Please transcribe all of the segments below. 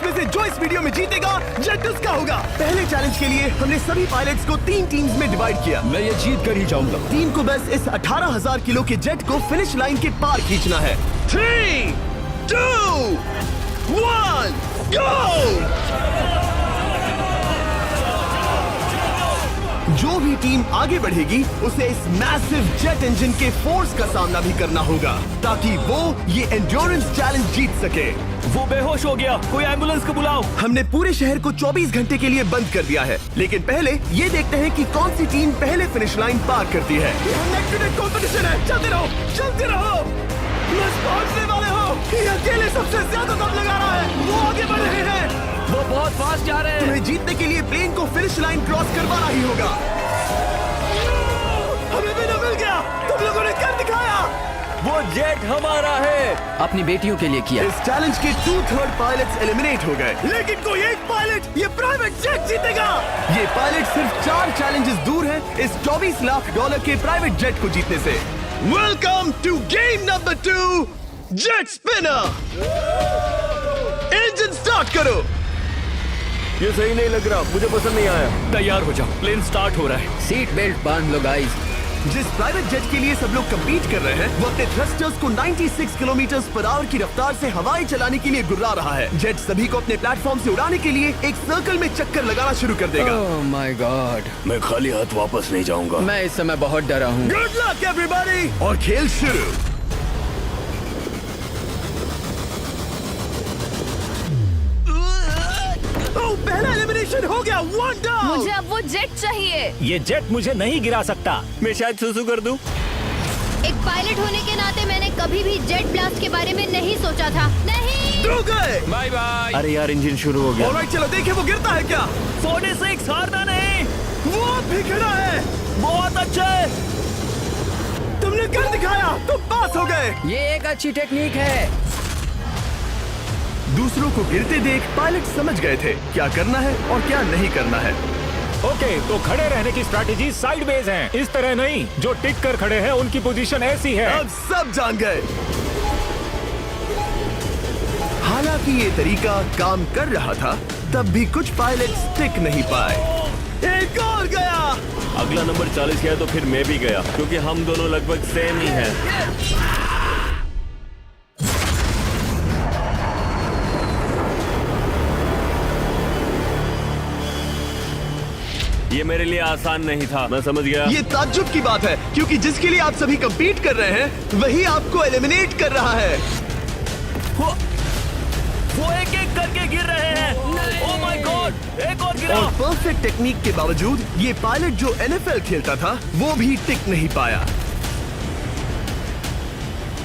में से जो इस वीडियो में जीतेगा जेट उसका होगा। पहले चैलेंज के लिए हमने सभी पायलट्स को 3 टीम्स में डिवाइड किया। मैं ये जीत कर ही जाऊंगा। टीम को बस इस 18,000 किलो के जेट को फिनिश लाइन के पार खींचना है। 3, 2, 1, गो! जो भी टीम आगे बढ़ेगी उसे इस मैसिव जेट इंजन के फोर्स का सामना भी करना होगा ताकि वो ये एंड्योरेंस चैलेंज जीत सके। वो बेहोश हो गया, कोई एम्बुलेंस को बुलाओ। हमने पूरे शहर को 24 घंटे के लिए बंद कर दिया है, लेकिन पहले ये देखते हैं कि कौन सी टीम पहले फिनिश लाइन पार करती है। कंपटीशन है, चलते रहो, चलते रहो। बस पहुंचने वाले हो। ये अकेले सबसे ज्यादा दम लगा रहा है, वो आगे बढ़ रहे हैं। वो बहुत फास्ट जा रहे हैं। तुम्हें जीतने के लिए प्लेन को फिनिश लाइन क्रॉस करवाना ही होगा। हमें भी मिल गया, तुम लोगों ने कर दिखाया। वो जेट हमारा है। अपनी बेटियों के लिए किया। इस चैलेंज के 2/3 पायलट्स एलिमिनेट हो गए, लेकिन कोई एक पायलट ये प्राइवेट जेट जीतेगा। ये पायलट सिर्फ 4 चैलेंजेस दूर है इस $24 लाख के प्राइवेट जेट को जीतने से। Welcome to game number 2, jet spinner. Engine start करो। ये सही नहीं लग रहा, मुझे पसंद नहीं आया। तैयार हो जाओ, प्लेन स्टार्ट हो रहा है। सीट बेल्ट बांध लो गाइस। जिस प्राइवेट जेट के लिए सब लोग कम्पीट कर रहे हैं वो अपने थ्रस्टर्स को 96 किलोमीटर पर आवर की रफ्तार से हवाएं चलाने के लिए गुर्रा रहा है। जेट सभी को अपने प्लेटफॉर्म से उड़ाने के लिए एक सर्कल में चक्कर लगाना शुरू कर देगा। ओह माय गॉड, मैं खाली हाथ वापस नहीं जाऊंगा। मैं इस समय बहुत डरा हूँ। गुड लक एवरीबॉडी, और खेल शुरू। पहला एलिमिनेशन हो गया, 1 डाउन। मुझे अब वो जेट चाहिए। ये जेट मुझे नहीं गिरा सकता। मैं शायद सुसु कर दूं। एक पायलट होने के नाते मैंने कभी भी जेट ब्लास्ट के बारे में नहीं सोचा था। नहीं। दो गए। Bye bye. अरे यार, इंजन शुरू हो गया। ऑलराइट, चलो देखें वो गिरता है क्या। 46 हारना नहीं। वो भी खड़ा है। बहुत अच्छे। तुमने कर दिखाया, तुम पास हो गए। ये एक अच्छी टेक्निक है। दूसरों को गिरते देख पायलट समझ गए थे क्या करना है और क्या नहीं करना है। ओके, तो खड़े रहने की स्ट्रैटेजी साइडवेज है, इस तरह नहीं। जो टिक कर खड़े हैं उनकी पोजीशन ऐसी है। अब सब जान गए। हालांकि ये तरीका काम कर रहा था, तब भी कुछ पायलट टिक नहीं पाए। एक और गया। अगला नंबर 40 गया तो फिर मैं भी गया, क्योंकि हम दोनों लगभग सेम ही हैं। ये मेरे लिए आसान नहीं था, मैं समझ गया। ये ताज्जुब की बात है, क्योंकि जिसके लिए आप सभी कम्पीट कर रहे हैं वही आपको एलिमिनेट कर रहा है। वो एक एक करके गिर रहे हैं। ओह माय गॉड, एक और गिरा। और परफेक्ट टेक्निक के बावजूद ये पायलट जो NFL खेलता था वो भी टिक नहीं पाया।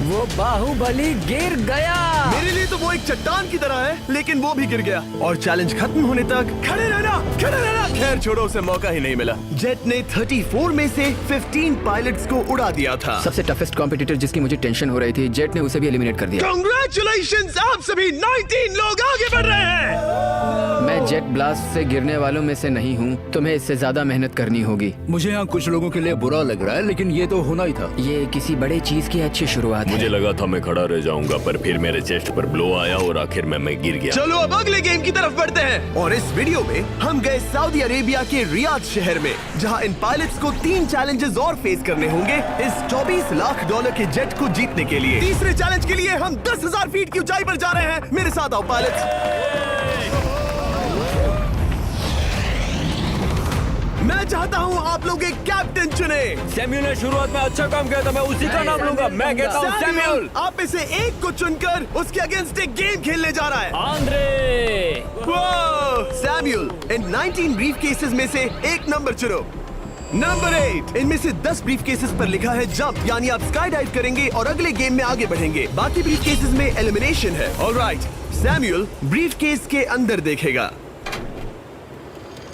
वो बाहुबली गिर गया। मेरे लिए तो वो एक चट्टान की तरह है, लेकिन वो भी गिर गया। और चैलेंज खत्म होने तक खड़े रहना, खड़े रहना। खैर छोड़ो, उसे मौका ही नहीं मिला। जेट ने 34 में से 15 पायलट्स को उड़ा दिया था। सबसे टफेस्ट कॉम्पिटिटर जिसकी मुझे टेंशन हो रही थी, जेट ने उसे भी एलिमिनेट कर दिया। कांग्रेचुलेशंस, आप सभी 19 लोग आगे बढ़ रहे हैं। मैं जेट ब्लास्ट से गिरने वालों में से नहीं हूँ। तुम्हें इससे ज्यादा मेहनत करनी होगी। मुझे यहाँ कुछ लोगों के लिए बुरा लग रहा है, लेकिन ये तो होना ही था। ये किसी बड़े चीज की अच्छी शुरुआत है। मुझे लगा था मैं खड़ा रह जाऊंगा, पर फिर मेरे चेस्ट पर ब्लो आया और आखिर में मैं गिर गया। चलो अब अगले गेम की तरफ बढ़ते हैं। और इस वीडियो में हम गए सऊदी अरेबिया के रियाद शहर में, जहां इन पायलट्स को 3 चैलेंजेस और फेस करने होंगे इस $24 लाख के जेट को जीतने के लिए। तीसरे चैलेंज के लिए हम 10,000 फीट की ऊंचाई पर जा रहे हैं। मेरे साथ आओ पायलट्स। मैं चाहता हूँ आप लोग एक कैप्टन चुने। सैमुअल ने शुरुआत में अच्छा काम किया था, मैं उसी का नाम लूंगा। मैं कहता हूँ सैमुअल। आप में से एक को चुनकर उसके अगेंस्ट एक गेम खेलने जा रहा है। आंद्रे। सैमुअल, इन 19 ब्रीफ केसेस में से एक नंबर चुनो। नंबर 8। इनमें से 10 ब्रीफ केसेस पर लिखा है जंप, यानी आप स्काई डाइव करेंगे और अगले गेम में आगे बढ़ेंगे। बाकी ब्रीफ केसेस में एलिमिनेशन है। ऑलराइट, सैमुअल ब्रीफ केस के अंदर देखेगा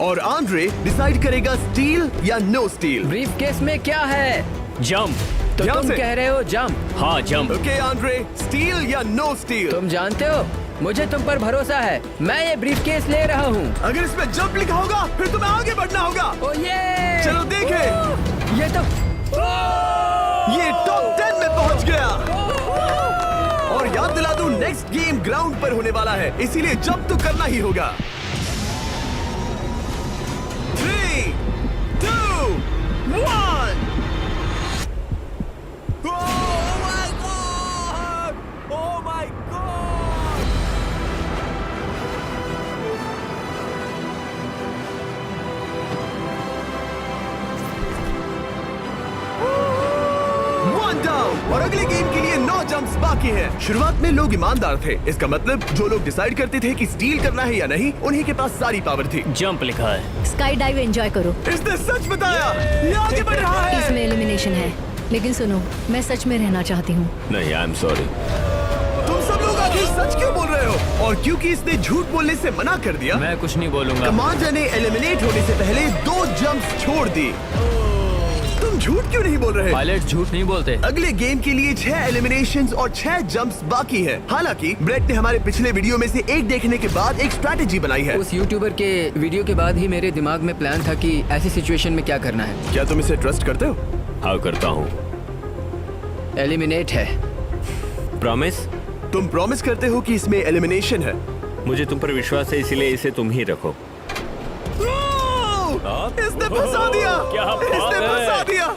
और आंद्रे डिसाइड करेगा स्टील या नो स्टील। ब्रीफ केस में क्या है? जंप। तो ध्यान तुम से। कह रहे हो जंप। हाँ, जंप। ओके आंद्रे, स्टील या नो स्टील? तुम जानते हो, मुझे तुम पर भरोसा है। मैं ये ब्रीफ केस ले रहा हूँ। अगर इसमें जंप लिखा होगा फिर तुम्हें आगे बढ़ना होगा। ओ ये चलो देखें। ये तो ये टॉप 10 में पहुंच गया। और याद दिला दूं, नेक्स्ट गेम ग्राउंड पर होने वाला है, इसीलिए जंप तो करना ही होगा। 3, 2, 1। और अगले गेम के लिए 9 जंप्स बाकी हैं। शुरुआत में लोग ईमानदार थे, इसका मतलब जो लोग डिसाइड करते थे कि स्टील करना है या नहीं, उन्हीं के पास सारी पावर थी। जंप लिखा है। स्काई डाइव एंजॉय करो। इसने सच बताया, ये आगे बढ़ रहा है। इसमें एलिमिनेशन है, लेकिन सुनो, मैं सच में रहना चाहती हूँ। नहीं, आई एम सॉरी। तुम सब लोग आखिर सच क्यों बोल रहे हो? और क्योंकि इसने झूठ बोलने से मना कर दिया, मैं कुछ नहीं बोलूंगा। कमांडर ने एलिमिनेट होने से पहले 2 जंप्स छोड़ दी। तुम झूठ क्यों नहीं बोल रहे? पायलट झूठ नहीं बोलते। अगले गेम के लिए 6 एलिमिनेशंस और 6 जंप्स बाकी हैं। हालांकि ब्रेट ने हमारे पिछले वीडियो में से एक देखने के बाद एक स्ट्रैटेजी बनाई है। उस यूट्यूबर के वीडियो के बाद ही मेरे दिमाग में प्लान था कि ऐसी सिचुएशन में क्या करना है। क्या तुम इसे ट्रस्ट करते हो? हाँ, करता हूँ। एलिमिनेट है। प्रॉमिस? तुम प्रॉमिस करते हो कि इसमें एलिमिनेशन है? मुझे तुम पर विश्वास है, इसलिए इसे तुम ही रखो। इसने फंसा दिया। क्या बात इसने है? फंसा दिया।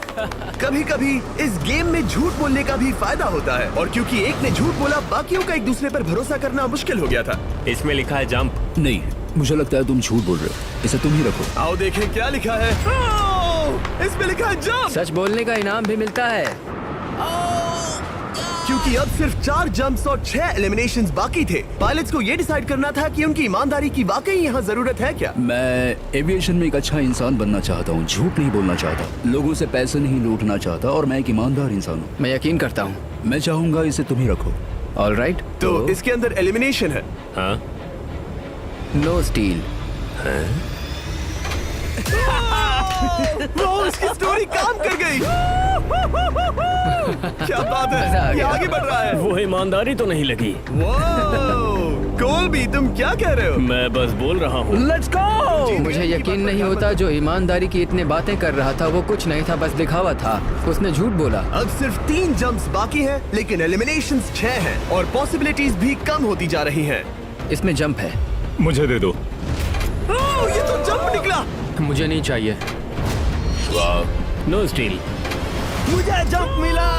कभी-कभी इस गेम में झूठ बोलने का भी फायदा होता है, और क्योंकि एक ने झूठ बोला, बाकियों का एक दूसरे पर भरोसा करना मुश्किल हो गया था। इसमें लिखा है जंप। नहीं, मुझे लगता है तुम झूठ बोल रहे हो। इसे तुम ही रखो। आओ देखें क्या लिखा है। इसमें लिखा है जंप। सच बोलने का इनाम भी मिलता है। क्योंकि अब सिर्फ 4 जंप्स और 6 एलिमिनेशंस बाकी थे, पायलट्स को ये डिसाइड करना था कि उनकी ईमानदारी की वाकई यहाँ जरूरत है क्या। मैं एविएशन में एक अच्छा इंसान बनना चाहता हूँ, झूठ नहीं बोलना चाहता, लोगों से पैसे नहीं लूटना चाहता, और मैं एक ईमानदार इंसान हूँ। मैं यकीन करता हूँ। मैं चाहूंगा इसे तुम ही रखो। All right. तो इसके अंदर एलिमिनेशन है। हाँ, नो स्टील। वो उसकी स्टोरी काम कर गई। क्या बात मजा आ है, ये गया। आगे बढ़ रहा है। वो ईमानदारी तो नहीं लगी। कोलबी, तुम क्या कह रहे हो? मैं बस बोल रहा हूँ। Let's go. मुझे यकीन नहीं होता जो ईमानदारी की इतने बातें कर रहा था वो कुछ नहीं था, बस दिखावा था। उसने झूठ बोला। अब सिर्फ 3 जंप्स बाकी हैं, लेकिन एलिमिनेशंस 6 हैं और पॉसिबिलिटीज भी कम होती जा रही हैं। इसमें जंप है। मुझे दे दो। ओह, ये तो जंप निकला। मुझे नहीं चाहिए। No steel. मुझे जंप मिला।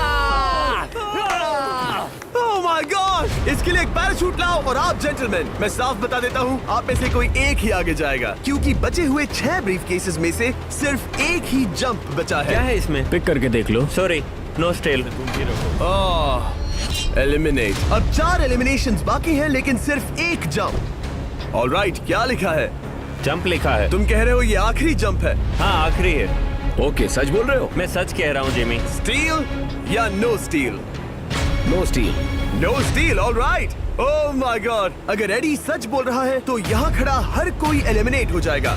ओह माय गॉड, इसके लिए एक पैराशूट लाओ। और आप जेंटलमैन, मैं साफ बता देता हूँ, आप में से कोई एक ही आगे जाएगा, क्योंकि बचे हुए 6 ब्रीफ केसेस में से सिर्फ एक ही जंप बचा है। क्या है इसमें? पिक करके देख लो। Sorry, no steal. एलिमिनेट। अब 4 एलिमिनेशंस बाकी हैं, लेकिन सिर्फ एक जंप। ऑलराइट, क्या लिखा है? जंप लिखा है। तुम कह रहे हो ये आखिरी जंप है? हाँ, आखिरी है। ओके, सच बोल रहे हो? मैं सच कह रहा हूँ जिमी। स्टील या no steal? No steal. No steal, all right. Oh my god, अगर एडी सच बोल रहा है तो यहाँ खड़ा हर कोई एलिमिनेट हो जाएगा।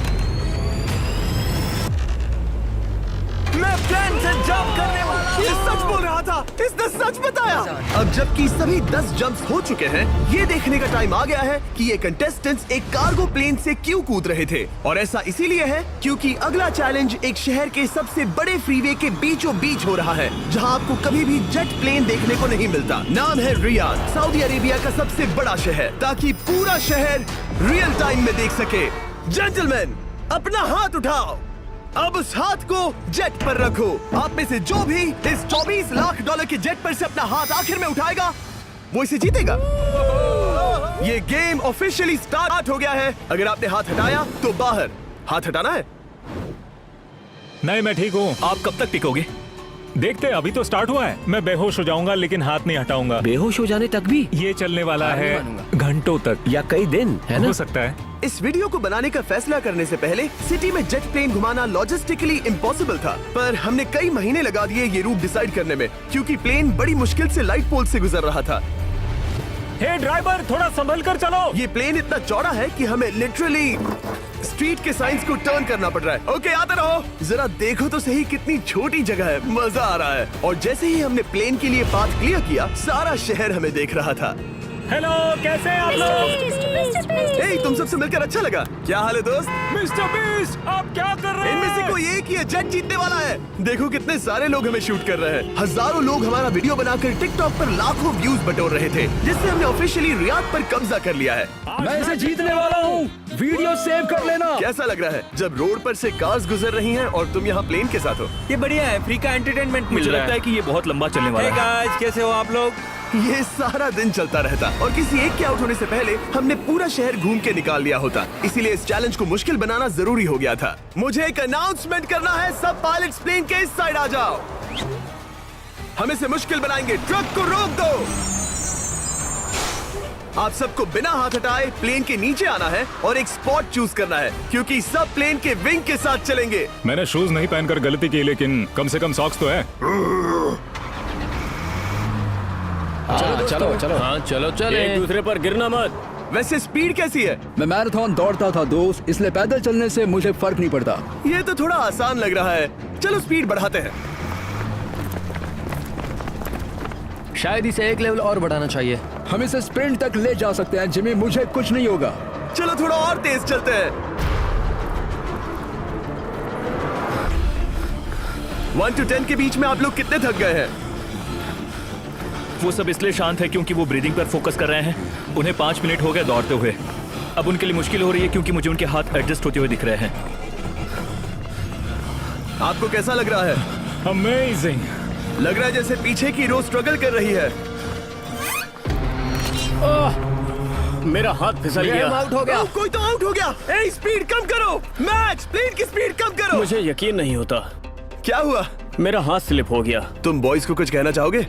मैं प्लान से जंप करने वाला। ये सच बोल रहा था, इसने सच बताया। अब जबकि सभी 10 जंप्स हो चुके हैं, ये देखने का टाइम आ गया है कि ये कंटेस्टेंट्स एक कार्गो प्लेन से क्यों कूद रहे थे। और ऐसा इसीलिए है क्योंकि अगला चैलेंज एक शहर के सबसे बड़े फ्रीवे के बीचों बीच हो रहा है, जहां आपको कभी भी जेट प्लेन देखने को नहीं मिलता। नाम है रियाद, सऊदी अरेबिया का सबसे बड़ा शहर, ताकि पूरा शहर रियल टाइम में देख सके। जेंटलमैन, अपना हाथ उठाओ। अब उस हाथ को जेट पर रखो। आप में से जो भी इस $24 लाख के जेट पर से अपना हाथ आखिर में उठाएगा, वो इसे जीतेगा। ये गेम ऑफिशियली स्टार्ट हो गया है। अगर आपने हाथ हटाया तो बाहर। हाथ हटाना है। नहीं, मैं ठीक हूँ। आप कब तक टिकोगे? देखते हैं, अभी तो स्टार्ट हुआ है। मैं बेहोश हो जाऊंगा, लेकिन हाथ नहीं हटाऊंगा। बेहोश हो जाने तक भी? ये चलने वाला हार नहीं है मानूंगा। घंटों तक या कई दिन, है ना? हो सकता है। इस वीडियो को बनाने का फैसला करने से पहले सिटी में जेट प्लेन घुमाना लॉजिस्टिकली इम्पॉसिबल था, पर हमने कई महीने लगा दिए ये रूट डिसाइड करने में, क्योंकि प्लेन बड़ी मुश्किल से लाइट पोल से गुजर रहा था। हे ड्राइवर, थोड़ा संभल कर चलो। ये प्लेन इतना चौड़ा है कि हमें लिटरली स्ट्रीट के साइंस को टर्न करना पड़ रहा है। ओके, आते रहो। जरा देखो तो सही कितनी छोटी जगह है, मजा आ रहा है। और जैसे ही हमने प्लेन के लिए पाथ क्लियर किया, सारा शहर हमें देख रहा था। हेलो, कैसे हैं आप लोग? हे, तुम सबसे मिलकर अच्छा लगा। क्या हाल है दोस्त? मिस्टर बीस्ट, आप क्या कर रहे इनमें से हैं? कोई एक ही है जेट जीतने वाला है। देखो कितने सारे लोग हमें शूट कर रहे हैं। हजारों लोग हमारा वीडियो बनाकर टिकटॉक पर लाखों व्यूज बटोर रहे थे, जिससे हमने ऑफिशियली रियाद पर कब्जा कर लिया है। मैं इसे जीतने वाला हूँ। वीडियो सेव कर लेना। कैसा लग रहा है जब रोड पर से कार्स गुजर रही हैं और तुम यहाँ प्लेन के साथ हो? ये बढ़िया है, फ्री का एंटरटेनमेंट मिल रहा है। कि ये बहुत लंबा चलने वाला Hey guys, कैसे हो आप लोग? ये सारा दिन चलता रहता और किसी एक के आउट होने से पहले हमने पूरा शहर घूम के निकाल लिया होता। इसीलिए इस चैलेंज को मुश्किल बनाना जरूरी हो गया था। मुझे एक अनाउंसमेंट करना है, सब पायलट्स प्लेन के इस साइड आ जाओ। हम इसे मुश्किल बनाएंगे, ट्रक को रोक दो। आप सबको बिना हाथ हटाए प्लेन के नीचे आना है और एक स्पॉट चूज करना है, क्योंकि सब प्लेन के विंग के साथ चलेंगे। मैंने शूज नहीं पहनकर गलती की, लेकिन कम से कम सॉक्स तो है। चलो चलो। हाँ चलो चले, एक दूसरे पर गिरना मत। वैसे स्पीड कैसी है? मैं मैराथन दौड़ता था दोस्त, इसलिए पैदल चलने से मुझे फर्क नहीं पड़ता। ये तो थोड़ा आसान लग रहा है। चलो स्पीड बढ़ाते हैं। शायद इसे एक लेवल और बढ़ाना चाहिए। हम इसे स्प्रिंट तक ले जा सकते हैं जिमी, मुझे कुछ नहीं होगा। चलो थोड़ा और तेज चलते हैं। 1 to 10 के बीच में आप लोग कितने थक गए हैं? वो सब इसलिए शांत है क्योंकि वो ब्रीदिंग पर फोकस कर रहे हैं। उन्हें 5 मिनट हो गए दौड़ते हुए। अब उनके लिए मुश्किल हो रही है क्योंकि मुझे उनके हाथ एडजस्ट होते हुए दिख रहे हैं। आपको कैसा लग रहा है? अमेजिंग। लग रहा है जैसे पीछे की रो स्ट्रगल कर रही है। मेरा हाथ फिसल गया। आउट हो गया। कोई तो आउट हो गया। ए, स्पीड कम करो। मैक्स, प्लेन की स्पीड कम करो। मुझे यकीन नहीं होता, क्या हुआ? मेरा हाथ स्लिप हो गया। तुम बॉयज को कुछ कहना चाहोगे?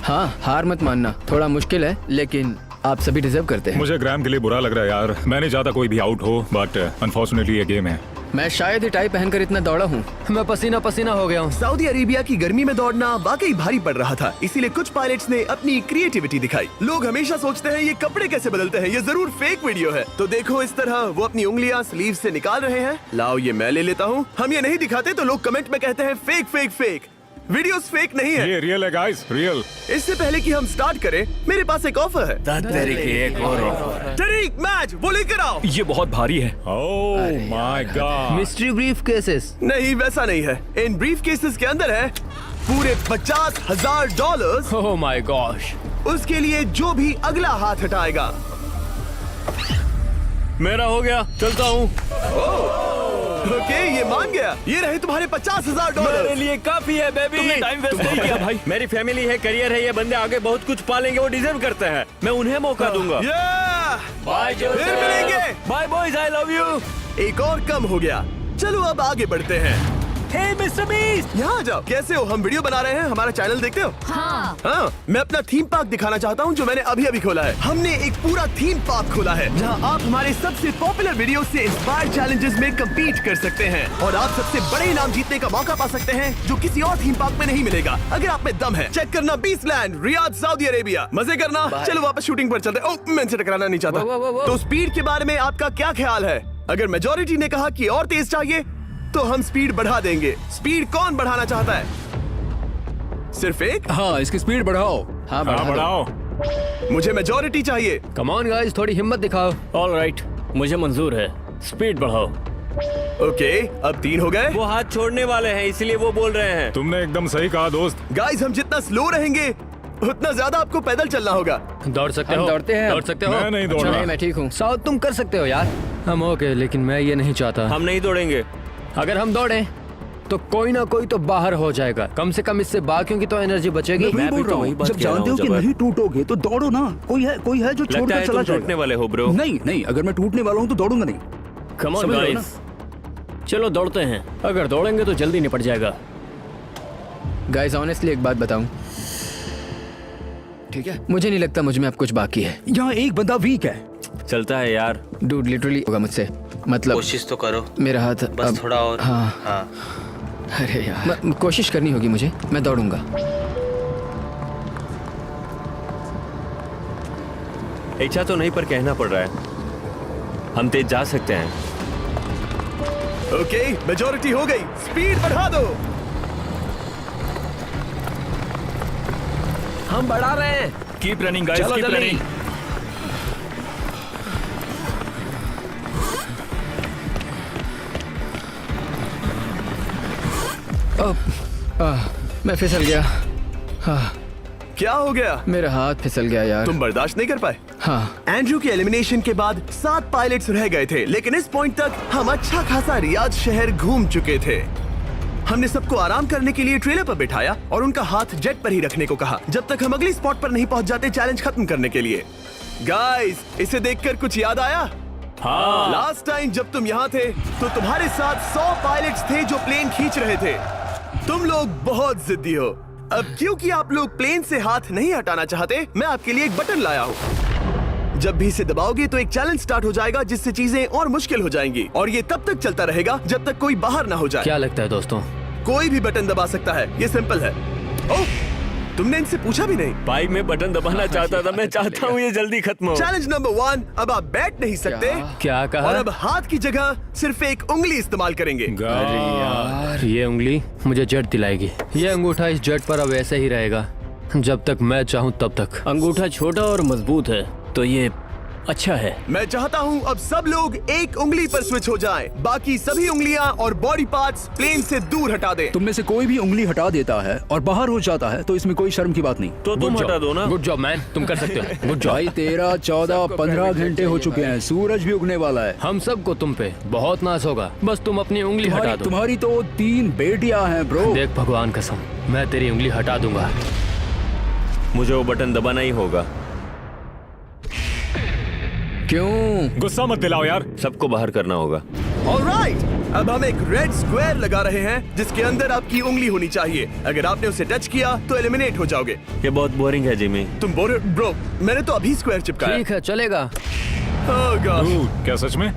हाँ, हार मत मानना। थोड़ा मुश्किल है, लेकिन आप सभी डिजर्व करते हैं। मुझे ग्राम के लिए बुरा लग रहा है यार। मैं नहीं चाहता कोई भी आउट हो, बट अनफॉर्चुनेटली ये गेम है। मैं शायद ही टाई पहनकर इतना दौड़ा हूँ। मैं पसीना पसीना हो गया हूँ। सऊदी अरेबिया की गर्मी में दौड़ना वाकई भारी पड़ रहा था, इसीलिए कुछ पायलट्स ने अपनी क्रिएटिविटी दिखाई। लोग हमेशा सोचते हैं ये कपड़े कैसे बदलते हैं, ये जरूर फेक वीडियो है। तो देखो इस तरह वो अपनी उंगलियां स्लीव से निकाल रहे हैं। लाओ ये मैं ले लेता हूँ। हम ये नहीं दिखाते तो लोग कमेंट में कहते हैं fake fake fake. Videos fake नहीं है। ये रियल है गाइस, रियल। इससे पहले कि हम स्टार्ट करें, मेरे पास एक ऑफर है। एक और तरीक मैच वो लेकर आओ। ये बहुत भारी है। ओह my God. Mystery brief cases. नहीं वैसा नहीं है। इन ब्रीफ केसेस के अंदर है पूरे $50,000। Oh my gosh. उसके लिए जो भी अगला हाथ हटाएगा। मेरा हो गया, चलता हूँ। ओके, ये मान गया। ये रहे तुम्हारे $50,000। मेरे लिए काफी है बेबी। तुमने टाइम वेस्ट नहीं किया भाई। मेरी फैमिली है, करियर है, ये बंदे आगे बहुत कुछ पालेंगे, वो डिजर्व करते हैं। मैं उन्हें मौका दूंगा। बाय फिर मिलेंगे। Bye boys, I love you. एक और कम हो गया। चलो अब आगे बढ़ते हैं। हे मिस्टर बीस्ट, यहाँ आ जाओ। कैसे हो? हम वीडियो बना रहे हैं, हमारा चैनल देखते हो? हाँ। हाँ, मैं अपना थीम पार्क दिखाना चाहता हूँ जो मैंने अभी अभी खोला है। हमने एक पूरा थीम पार्क खोला है जहाँ आप हमारे सबसे पॉपुलर वीडियो से इंस्पायर चैलेंजेस में कम्पीट कर सकते हैं और आप सबसे बड़े इनाम जीतने का मौका पा सकते हैं जो किसी और थीम पार्क में नहीं मिलेगा। अगर आप में दम है, चेक करना बीस्टलैंड, रियाद, सऊदी अरेबिया। मजे करना। चलो वापस शूटिंग पर चलते हैं। ओह, मैं इनसे टकराना नहीं चाहता। तो स्पीड के बारे में आपका क्या ख्याल है? अगर मेजोरिटी ने कहा कि और तेज चाहिए तो हम स्पीड बढ़ा देंगे। स्पीड कौन बढ़ाना चाहता है? सिर्फ एक? हाँ, इसकी स्पीड बढ़ाओ। हाँ, हाँ बढ़ाओ। मुझे मेजोरिटी चाहिए। कम ऑन गाइस, थोड़ी हिम्मत दिखाओ। ऑल राइट, मुझे मंजूर है। स्पीड बढ़ाओ। ओके, अब 3 हो गए। वो हाथ छोड़ने वाले हैं, इसलिए वो बोल रहे हैं। तुमने एकदम सही कहा दोस्त। गाइस, हम जितना स्लो रहेंगे उतना ज्यादा आपको पैदल चलना होगा। दौड़ सकते हम हो? दौड़ते हैं। दौड़ सकते हो? मैं नहीं दौड़ अच्छा, रहा। नहीं, मैं ठीक हूँ। साउथ तुम कर सकते हो यार। हम ओके, लेकिन मैं ये नहीं चाहता। हम नहीं दौड़ेंगे। अगर हम दौड़े तो कोई ना कोई तो बाहर हो जाएगा। कम से कम इससे बाकियों की तो एनर्जी बचेगी। मैं भी बोल तो रहा वही हूँ, बात जब कह रहा जानते हो हूँ, कि जबर। नहीं टूटोगे तो दौड़ो ना। कोई है जो लगता छोड़कर है चला तुम टूटने जाएगा। वाले हो ब्रो। नहीं, अगर मैं टूटने वाला हूँ तो दौड़ूंगा नहीं। कम ऑन समझ रहे हो गाइस, चलो दौड़ते हैं। अगर दौड़ेंगे तो जल्दी निपट जाएगा। गाइस, ऑनेस्टली एक बात बताऊं, ठीक है? मुझे नहीं लगता मुझ में अब कुछ बाकी है। यहाँ एक बंदा वीक है। चलता है यार। डूड लिटरली होगा मुझसे। मतलब कोशिश तो करो, मेरा हाथ बस अब, थोड़ा और। हाँ, हाँ। अरे यार, कोशिश करनी होगी मुझे। मैं दौड़ूंगा। इच्छा तो नहीं पर कहना पड़ रहा है। हम तेज जा सकते हैं। ओके, मेजोरिटी हो गई। स्पीड बढ़ा दो। हम बढ़ा रहे हैं। Keep running guys, keep running. मैं फिसल गया। क्या हो गया? मेरा हाथ फिसल गया यार। तुम बर्दाश्त नहीं कर पाए? हाँ। एंड्रू के एलिमिनेशन के बाद 7 पायलट्स रह गए थे, लेकिन इस पॉइंट तक हम अच्छा खासा रियाद शहर घूम चुके थे। हमने सबको आराम करने के लिए ट्रेलर पर बिठाया और उनका हाथ जेट पर ही रखने को कहा जब तक हम अगली स्पॉट पर नहीं पहुंच जाते चैलेंज खत्म करने के लिए। गाइस, इसे देखकर कुछ याद आया? हाँ। लास्ट टाइम जब तुम यहाँ थे तो तुम्हारे साथ 100 पायलट्स थे जो प्लेन खींच रहे थे। तुम लोग बहुत जिद्दी हो। अब क्योंकि आप लोग प्लेन से हाथ नहीं हटाना चाहते, मैं आपके लिए एक बटन लाया हूँ। जब भी इसे दबाओगे तो एक चैलेंज स्टार्ट हो जाएगा जिससे चीजें और मुश्किल हो जाएंगी और ये तब तक चलता रहेगा जब तक कोई बाहर ना हो जाए। क्या लगता है दोस्तों? कोई भी बटन दबा सकता है, ये सिंपल है। ओह, तुमने इनसे पूछा भी नहीं। भाई मैं बटन दबाना चाहता था, मैं चाहता हूँ ये जल्दी खत्म हो। चैलेंज नंबर 1, अब आप बैठ नहीं सकते। क्या कहा? और अब हाथ की जगह सिर्फ एक उंगली इस्तेमाल करेंगे। अरे यार, ये उंगली मुझे जट दिलाएगी। ये अंगूठा इस जट पर अब ऐसे ही रहेगा जब तक मैं चाहूँ तब तक। अंगूठा छोटा और मजबूत है तो ये अच्छा है। मैं चाहता हूँ अब सब लोग एक उंगली पर स्विच हो जाएं। बाकी सभी उंगलियां और बॉडी पार्ट्स प्लेन से दूर हटा दें। तुम में से कोई भी उंगली हटा देता है और बाहर हो जाता है तो इसमें कोई शर्म की बात नहीं। तो तुम हटा दो ना। गुड जॉब मैन, तुम कर सकते हो। Good job. भाई 13, 14, 15 घंटे हो चुके हैं, सूरज भी उगने वाला है। हम सबको तुम पे बहुत नाज होगा, बस तुम अपनी उंगली हटा दो। तुम्हारी तो 3 बेटियां हैं ब्रो। देख भगवान कसम, मैं तेरी उंगली हटा दूंगा। मुझे वो बटन दबाना ही होगा। क्यों? गुस्सा मत दिलाओ यार। सबको बाहर करना होगा। ऑलराइट, अब हम एक रेड स्क्वायर लगा रहे हैं जिसके अंदर आपकी उंगली होनी चाहिए। अगर आपने उसे टच किया तो एलिमिनेट हो जाओगे। ये बहुत बोरिंग है जिमी। तुम बोल रहे ब्रो, मैंने तो अभी स्क्वायर चिपकाया। ठीक है, चलेगा। Oh gosh। क्या सच में?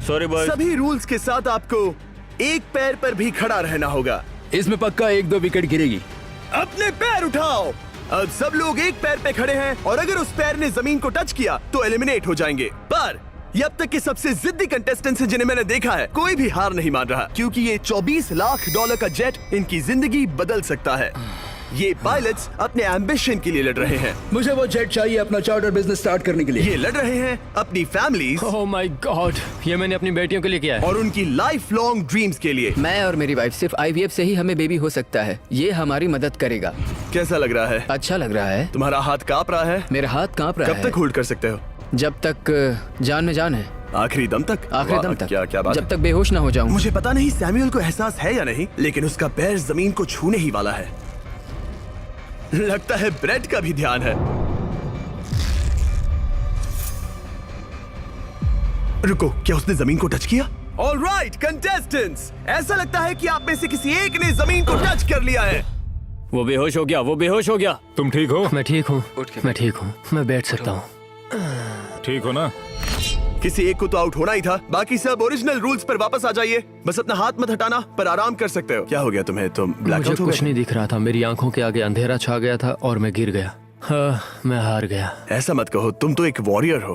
Sorry boy. सभी रूल्स के साथ आपको एक पैर पर भी खड़ा रहना होगा। इसमें पक्का 1-2 विकेट गिरेगी। अपने पैर उठाओ। अब सब लोग एक पैर पे खड़े हैं और अगर उस पैर ने जमीन को टच किया तो एलिमिनेट हो जाएंगे। पर ये अब तक के सबसे जिद्दी कंटेस्टेंट्स हैं जिन्हें मैंने देखा है। कोई भी हार नहीं मान रहा क्योंकि ये $24 लाख का जेट इनकी जिंदगी बदल सकता है। ये पायलट्स अपने एम्बिशन के लिए लड़ रहे हैं। मुझे वो जेट चाहिए अपना चार्टर बिजनेस स्टार्ट करने के लिए। ये लड़ रहे हैं अपनी फैमिलीज ओह माय गॉड, ये मैंने अपनी बेटियों के लिए किया है। और उनकी लाइफ लॉन्ग ड्रीम्स के लिए। मैं और मेरी वाइफ सिर्फ IVF से ही हमें बेबी हो सकता है। ये हमारी मदद करेगा। कैसा लग रहा है? अच्छा लग रहा है। तुम्हारा हाथ कांप रहा है? मेरा हाथ कांप रहा है। कब तक होल्ड कर सकते हो? जब तक जान में जान है। आखिरी दम तक? आखिरी दम तक। क्या बात जब तक बेहोश ना हो जाऊं। मुझे पता नहीं सैमुअल को एहसास है या नहीं, लेकिन उसका पैर जमीन को छूने ही वाला है। लगता है ब्रेड का भी ध्यान है। रुको, क्या उसने जमीन को टच किया? ऑलराइट कंटेस्टेंट्स, ऐसा लगता है कि आप में से किसी एक ने जमीन को टच कर लिया है। वो बेहोश हो गया, वो बेहोश हो गया। तुम ठीक हो? मैं ठीक हूँ, मैं ठीक हूँ, मैं बैठ सकता हूँ। ठीक हो ना? किसी एक को तो आउट होना ही था। बाकी सब ओरिजिनल रूल्स पर वापस आ जाइए। बस अपना हाथ मत हटाना, पर आराम कर सकते हो। क्या हो गया तुम्हें? तुम ब्लैकआउट मुझे हो कुछ गए? नहीं दिख रहा था। मेरी आंखों के आगे अंधेरा छा गया था और मैं गिर गया। हाँ, मैं हार गया। ऐसा मत कहो, तुम तो एक वॉरियर हो।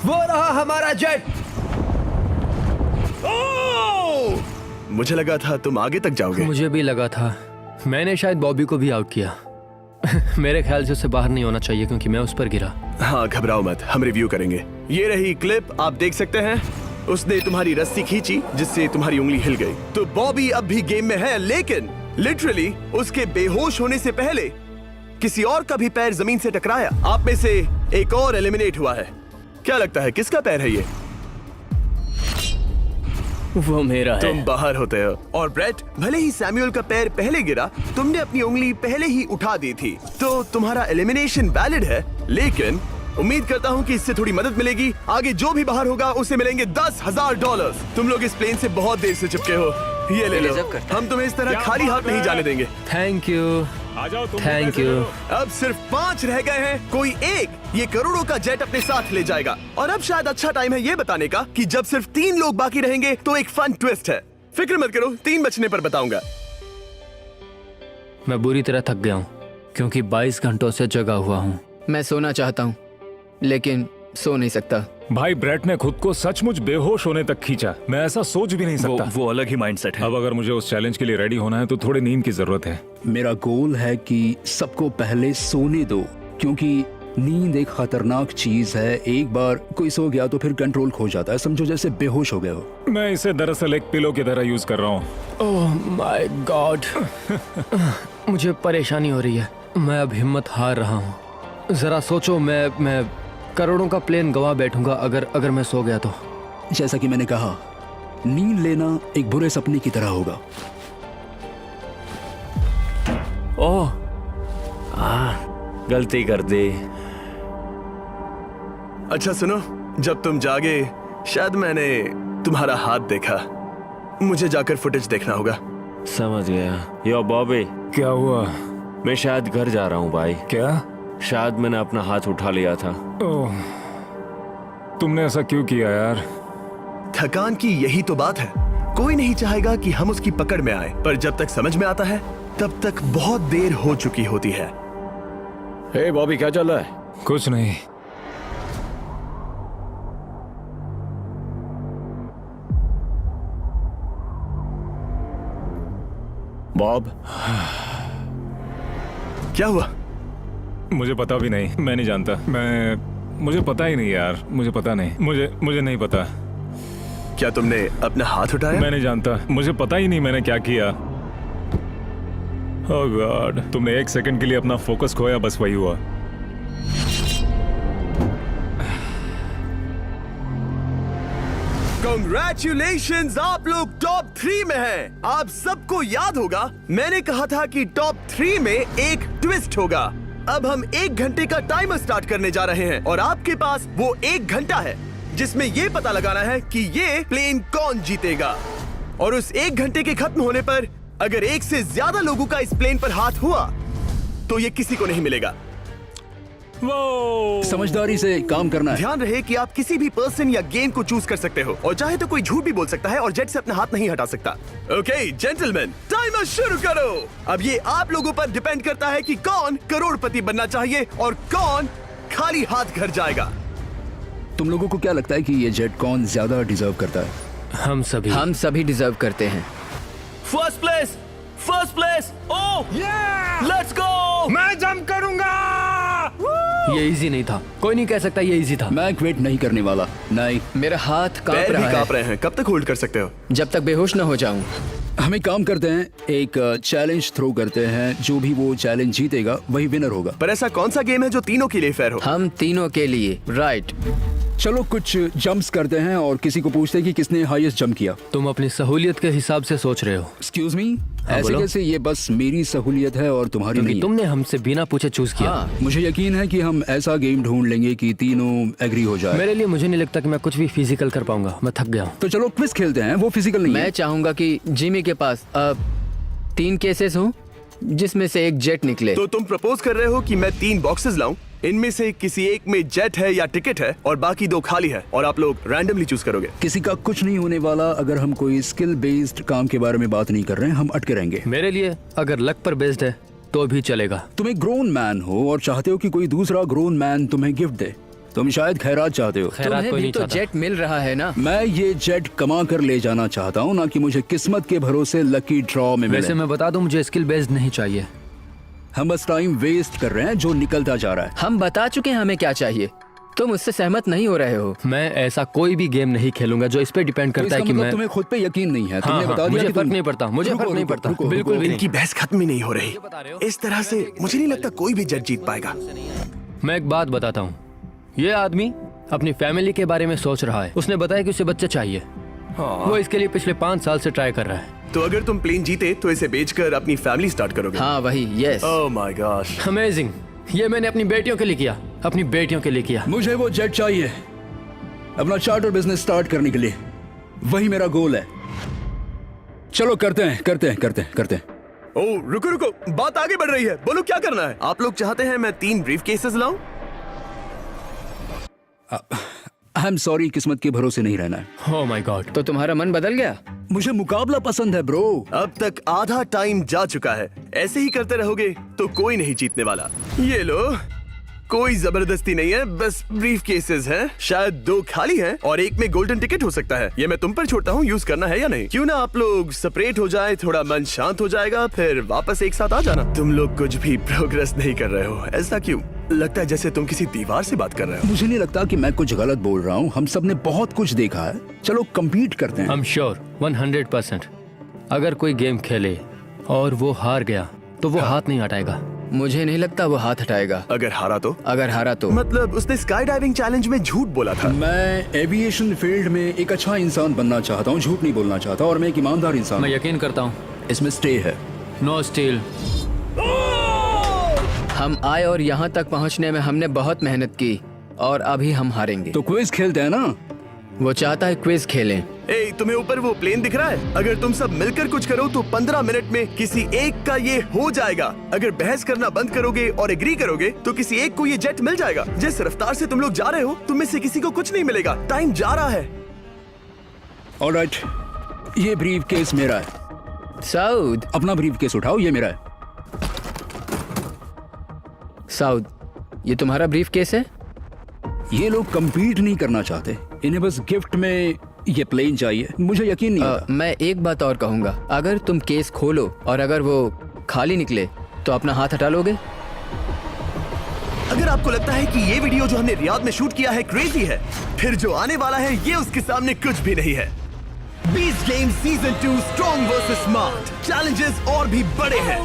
वो रहा हमारा जेट। मुझे लगा था तुम आगे तक जाओगे। मुझे भी लगा था। मैंने शायद बॉबी को भी आउट किया। मेरे ख्याल से उसे बाहर नहीं होना चाहिए क्योंकि मैं उस पर गिरा। हाँ, घबराओ मत, हम रिव्यू करेंगे। ये रही क्लिप, आप देख सकते हैं। उसने तुम्हारी रस्सी खींची जिससे तुम्हारी उंगली हिल गई। तो बॉबी अब भी गेम में है, लेकिन लिटरली उसके बेहोश होने से पहले किसी और का भी पैर जमीन से टकराया। आप में से एक और एलिमिनेट हुआ है। क्या लगता है किसका पैर है ये? वो मेरा है। तुम बाहर होते हो। और ब्रेट, भले ही सैमुअल का पैर पहले गिरा, तुमने अपनी उंगली पहले ही उठा दी थी, तो तुम्हारा एलिमिनेशन वैलिड है। लेकिन उम्मीद करता हूँ कि इससे थोड़ी मदद मिलेगी। आगे जो भी बाहर होगा उसे मिलेंगे $10,000। तुम लोग इस प्लेन से बहुत देर से चिपके हो। ये ले लो, हम तुम्हें इस तरह खाली हाथ नहीं जाने देंगे। Thank you. आ जाओ तुम। Thank you. अब सिर्फ 5 रह गए हैं। कोई एक ये करोड़ों का जेट अपने साथ ले जाएगा। और अब शायद अच्छा टाइम है ये बताने का कि जब सिर्फ 3 लोग बाकी रहेंगे तो एक फन ट्विस्ट है। फिक्र मत करो, 3 बचने पर बताऊंगा। मैं बुरी तरह थक गया हूँ क्योंकि 22 घंटों से जगा हुआ हूँ। मैं सोना चाहता हूँ लेकिन सो नहीं सकता। भाई ब्रेट ने खुद को सचमुच बेहोश होने तक खींचा। मैं ऐसा सोच भी नहीं सकता। वो अलग ही माइंडसेट है। अब अगर मुझे उस चैलेंज के लिए रेडी होना है तो थोड़ी नींद की जरूरत है। मेरा गोल है कि सबको पहले सोने दो, क्योंकि नींद एक खतरनाक चीज है। एक बार कोई सो गया तो फिर कंट्रोल खो जाता है, समझो जैसे बेहोश हो गए हो। मैं इसे दरअसल एक पिलो की तरह यूज कर रहा हूँ। ओह माय गॉड, मुझे परेशानी हो रही है। मैं अब हिम्मत हार रहा हूँ। जरा सोचो, मैं करोड़ों का प्लेन गवा बैठूंगा अगर मैं सो गया तो। जैसा कि मैंने कहा, नींद लेना एक बुरे सपने की तरह होगा। ओह, गलती कर दी। अच्छा सुनो, जब तुम जागे शायद मैंने तुम्हारा हाथ देखा। मुझे जाकर फुटेज देखना होगा। समझ गया। यो बॉबी, क्या हुआ? मैं शायद घर जा रहा हूँ भाई। क्या? शायद मैंने अपना हाथ उठा लिया था। ओह, तुमने ऐसा क्यों किया यार? थकान की यही तो बात है। कोई नहीं चाहेगा कि हम उसकी पकड़ में आए, पर जब तक समझ में आता है तब तक बहुत देर हो चुकी होती है। हे बॉबी, क्या चल रहा है? कुछ नहीं। बॉब, क्या हुआ? मुझे पता भी नहीं, मैं नहीं जानता। मुझे पता ही नहीं यार, मुझे पता नहीं। मुझे नहीं पता। क्या तुमने अपना हाथ उठाया? मैं नहीं जानता, मुझे पता ही नहीं मैंने क्या किया। ओह गॉड, तुमने एक सेकंड के लिए अपना फोकस खोया, बस वही हुआ। Congratulations, आप लोग टॉप 3 में हैं। आप सबको याद होगा मैंने कहा था कि टॉप 3 में एक ट्विस्ट होगा। अब हम 1 घंटे का टाइमर स्टार्ट करने जा रहे हैं और आपके पास वो 1 घंटा है जिसमें ये पता लगाना है कि ये प्लेन कौन जीतेगा। और उस 1 घंटे के खत्म होने पर अगर एक से ज्यादा लोगों का इस प्लेन पर हाथ हुआ तो ये किसी को नहीं मिलेगा। समझदारी से काम करना है। ध्यान रहे कि आप किसी भी पर्सन या गेम को चूज कर सकते हो और चाहे तो कोई झूठ भी बोल सकता है और जेट से अपना हाथ नहीं हटा सकता। ओके जेंटलमैन, टाइमर शुरू करो। अब ये आप लोगों पर डिपेंड करता है कि कौन करोड़पति बनना चाहिए और कौन खाली हाथ घर जाएगा। तुम लोगों को क्या लगता है कि ये जेट कौन ज्यादा डिजर्व करता है? हम सभी डिजर्व करते हैं। First place. Oh let's go. मैं जंप करूंगा। ये इजी नहीं था, कोई नहीं कह सकता ये इजी था। मैं क्विट नहीं करने वाला। नहीं, मेरा हाथ कांप पैर भी रहा कांप है। रहे हैं। कब तक होल्ड कर सकते हो? जब तक बेहोश न हो जाऊं। हम एक काम करते हैं, एक चैलेंज थ्रो करते हैं। जो भी वो चैलेंज जीतेगा वही विनर होगा। पर ऐसा कौन सा गेम है जो तीनों के लिए फेयर हो? हम तीनों के लिए। राइट। चलो कुछ जंप्स करते हैं और किसी को पूछते हैं कि किसने हाईएस्ट जंप किया। तुम अपनी सहूलियत के हिसाब से सोच रहे हो। एक्सक्यूज मी, ऐसे बोलो। कैसे? ये बस मेरी सहूलियत है और तुम्हारी क्योंकि नहीं। तुमने हमसे बिना पूछे चूज किया। हाँ। मुझे यकीन है कि हम ऐसा गेम ढूंढ लेंगे कि तीनों एग्री हो जाए। मेरे लिए मुझे नहीं लगता कि मैं कुछ भी फिजिकल कर पाऊंगा, मैं थक गया हूँ। तो चलो क्विज खेलते हैं, वो फिजिकल नहीं मैं है। चाहूंगा कि जिमी के पास अब 3 केसेस हो जिसमें से एक जेट निकले। तो तुम प्रपोज कर रहे हो कि मैं 3 बॉक्सेस लाऊं, इनमें से किसी एक में जेट है या टिकट है और बाकी 2 खाली है और आप लोग रैंडमली चूज करोगे। किसी का कुछ नहीं होने वाला अगर हम कोई स्किल बेस्ड काम के बारे में बात नहीं कर रहे हैं। हम अटके रहेंगे। मेरे लिए अगर लक पर बेस्ड है तो भी चलेगा। तुम एक ग्रोन मैन हो और चाहते हो कि कोई दूसरा ग्रोन मैन तुम्हें गिफ्ट दे। तुम शायद खैरात चाहते हो। खैरात तुम्हें कोई भी नहीं तो चाहता। जेट मिल रहा है ना। मैं ये जेट कमा कर ले जाना चाहता हूँ, ना कि मुझे किस्मत के भरोसे लकी ड्रॉ में वैसे मिले। मैं बता दूं, मुझे स्किल बेस्ड नहीं चाहिए। हम बस टाइम वेस्ट कर रहे हैं जो निकलता जा रहा है। हम बता चुके हैं हमें क्या चाहिए। तुम उससे सहमत नहीं हो रहे हो। मैं ऐसा कोई भी गेम नहीं खेलूंगा जो इस पे डिपेंड तो करता है इसका कि मतलब मैं तुम्हें खुद पे यकीन नहीं है। तुमने हाँ, बता दिया मुझे कि फर्क तुम- नहीं पड़ता, मुझे रुको, फर्क नहीं रुको, पड़ता, रुको, बिल्कुल रुको, भी नहीं। इनकी बहस खत्म ही नहीं हो रही। इस तरह से मुझे नहीं लगता कोई भी जेट जीत पाएगा। मैं एक बात बताता हूँ, ये आदमी अपनी फैमिली के बारे में सोच रहा है। उसने बताया कि उसे बच्चे चाहिए। वो इसके लिए पिछले 5 साल से ट्राई कर रहा है। तो अगर तुम प्लेन जीते तो इसे बेचकर अपनी फैमिली स्टार्ट करोगे? हाँ वही, yes. Oh my gosh, amazing. ये मैंने अपनी बेटियों के लिए किया, अपनी बेटियों के लिए किया। मुझे वो जेट चाहिए अपना चार्टर बिजनेस स्टार्ट करने के लिए। वही मेरा गोल है। चलो करते हैं। ओह रुको, बात आगे बढ़ रही है। बोलो क्या करना है? आप लोग चाहते हैं मैं 3 ब्रीफ केसेस लाऊं? आई एम सॉरी, किस्मत के भरोसे नहीं रहना है। ओह माय गॉड। तो तुम्हारा मन बदल गया? मुझे मुकाबला पसंद है ब्रो। अब तक आधा टाइम जा चुका है। ऐसे ही करते रहोगे तो कोई नहीं जीतने वाला। ये लो, कोई जबरदस्ती नहीं है, बस ब्रीफ केसेस हैं। शायद 2 खाली हैं और एक में गोल्डन टिकट हो सकता है। ये मैं तुम पर छोड़ता हूँ, यूज करना है या नहीं। क्यों ना आप लोग सेपरेट हो जाए, थोड़ा मन शांत हो जाएगा, फिर वापस एक साथ आ जाना। तुम लोग कुछ भी प्रोग्रेस नहीं कर रहे हो। ऐसा क्यों? लगता है जैसे तुम किसी दीवार से बात कर रहे हो। मुझे नहीं लगता कि मैं कुछ गलत बोल रहा हूँ। हम सब ने बहुत कुछ देखा है। चलो compete करते हैं। I'm sure 100%। अगर कोई गेम खेले और वो हार गया तो वो हाथ नहीं हटाएगा। मुझे नहीं लगता वो हाथ हटाएगा। अगर हारा तो? अगर हारा तो मतलब उसने स्काई डाइविंग चैलेंज में झूठ बोला था। मैं एविएशन फील्ड में एक अच्छा इंसान बनना चाहता हूँ, झूठ नहीं बोलना चाहता, और मैं एक ईमानदार इंसान मैं हूँ। यकीन करता हूँ। इसमें स्टे है। No steal. हम आए और यहाँ तक पहुँचने में हमने बहुत मेहनत की और अभी हम हारेंगे। तो क्विज खेलते हैं ना? वो चाहता है क्विज खेलें। ए, तुम्हें ऊपर वो प्लेन दिख रहा है? अगर तुम सब मिलकर कुछ करो तो 15 मिनट में किसी एक का ये हो जाएगा। अगर बहस करना बंद करोगे और एग्री करोगे तो किसी एक को ये जेट मिल जाएगा। जिस रफ्तार से तुम लोग जा रहे हो, तुम में से किसी को कुछ नहीं मिलेगा। टाइम जा रहा है। ऑलराइट, ये ब्रीफ केस मेरा है। साउद, अपना ब्रीफ केस उठाओ, ये मेरा है। साउद, ये तुम्हारा ब्रीफ केस है? ये लोग compete नहीं करना चाहते, इन्हें बस गिफ्ट में ये प्लेन चाहिए। मुझे यकीन नहीं होता। मैं एक बात और कहूंगा, अगर तुम केस खोलो और अगर वो खाली निकले तो अपना हाथ हटा लोगे? अगर आपको लगता है कि ये वीडियो जो हमने रियाद में शूट किया है क्रेजी है, फिर जो आने वाला है ये उसके सामने कुछ भी नहीं है। Beast game season 2 strong versus smart challenges और भी बड़े हैं।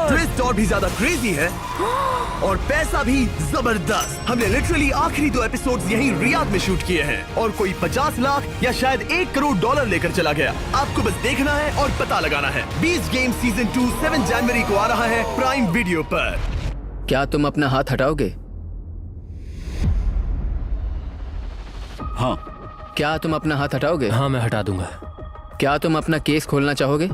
ट्विस्ट और भी ज्यादा क्रेजी है और पैसा भी जबरदस्त। हमने लिटरली आखिरी 2 एपिसोड्स यहीं रियाद में शूट किए हैं और कोई 50 लाख या शायद $1 करोड़ लेकर चला गया। आपको बस देखना है और पता लगाना है। बीस्ट गेम सीजन 2 7 जनवरी को आ रहा है प्राइम वीडियो पर। क्या तुम अपना हाथ हटाओगे? हाँ। क्या तुम अपना हाथ हटाओगे? हाँ, मैं हटा दूंगा। क्या तुम अपना केस खोलना चाहोगे?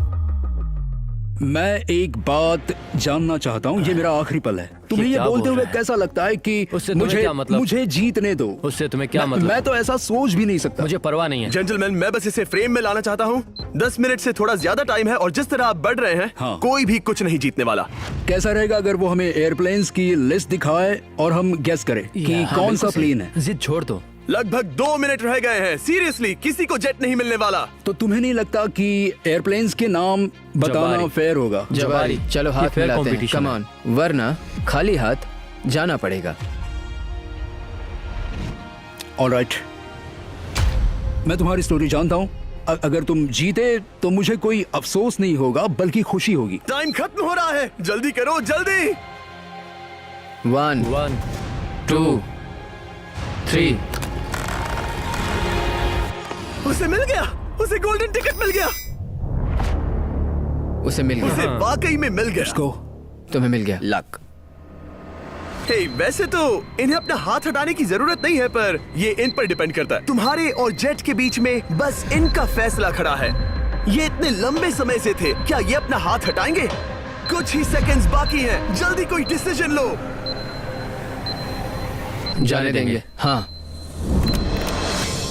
मैं एक बात जानना चाहता हूँ, ये मेरा आखिरी पल है। तुम्हें ये क्या बोलते बोल हुए रहा है? कैसा लगता है कि उससे तुम्हें मुझे क्या मतलब? मुझे जीतने दो। उससे तुम्हें क्या मतलब? मैं तो ऐसा सोच भी नहीं सकता। मुझे परवाह नहीं है। जेंटलमैन, मैं बस इसे फ्रेम में लाना चाहता हूँ। 10 मिनट से थोड़ा ज्यादा टाइम है और जिस तरह आप बढ़ रहे हैं, हाँ। कोई भी कुछ नहीं जीतने वाला। कैसा रहेगा अगर वो हमें एयरप्लेन्स की लिस्ट दिखाए और हम गेस करें कि कौन सा प्लेन है? जिद छोड़ दो। लगभग 2 मिनट रह गए हैं। सीरियसली, किसी को जेट नहीं मिलने वाला। तो तुम्हें नहीं लगता कि एयरप्लेन्स के नाम बताना जवारी। फेयर होगा? जवारी, चलो ये हाथ fair मिलाते हैं। competition कम है। ऑन, वरना खाली हाथ जाना पड़ेगा। ऑलराइट, मैं तुम्हारी स्टोरी जानता हूँ। अगर तुम जीते तो मुझे कोई अफसोस नहीं होगा बल्कि खुशी होगी। टाइम खत्म हो रहा है, जल्दी करो, जल्दी। 1 1 2 3। उसे मिल गया, उसे गोल्डन टिकट मिल गया। उसे मिल गया। उसे वाकई में मिल गया। इसको तुम्हें मिल गया। लक। हे, वैसे तो इन्हें अपना हाथ हटाने की जरूरत नहीं है, पर ये इन पर डिपेंड करता है। तुम्हारे और जेट के बीच में बस इनका फैसला खड़ा है। ये इतने लंबे समय से थे, क्या ये अपना हाथ हटाएंगे? कुछ ही सेकंड्स बाकी हैं, जल्दी कोई डिसीजन लो। जाने देंगे। हाँ।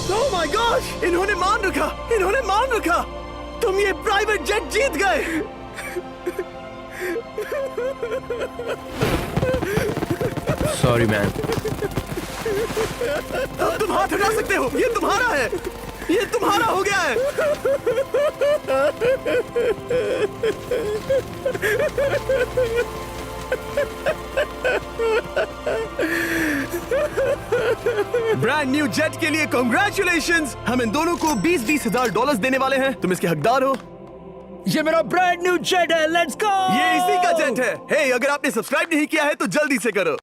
ओह माय गॉश, इन्होंने मान रखा, इन्होंने मान रखा। तुम ये प्राइवेट जेट जीत गए। Sorry man. अब तुम हाथ हटा सकते हो, ये तुम्हारा है, ये तुम्हारा हो गया है। ब्रांड न्यू जेट के लिए कांग्रेचुलेशंस। हम इन दोनों को $20,000 $20,000 देने वाले हैं। तुम इसके हकदार हो। ये मेरा ब्रांड न्यू जेट है, लेट्स गो। ये इसी का जेट है। हे, अगर आपने सब्सक्राइब नहीं किया है तो जल्दी से करो।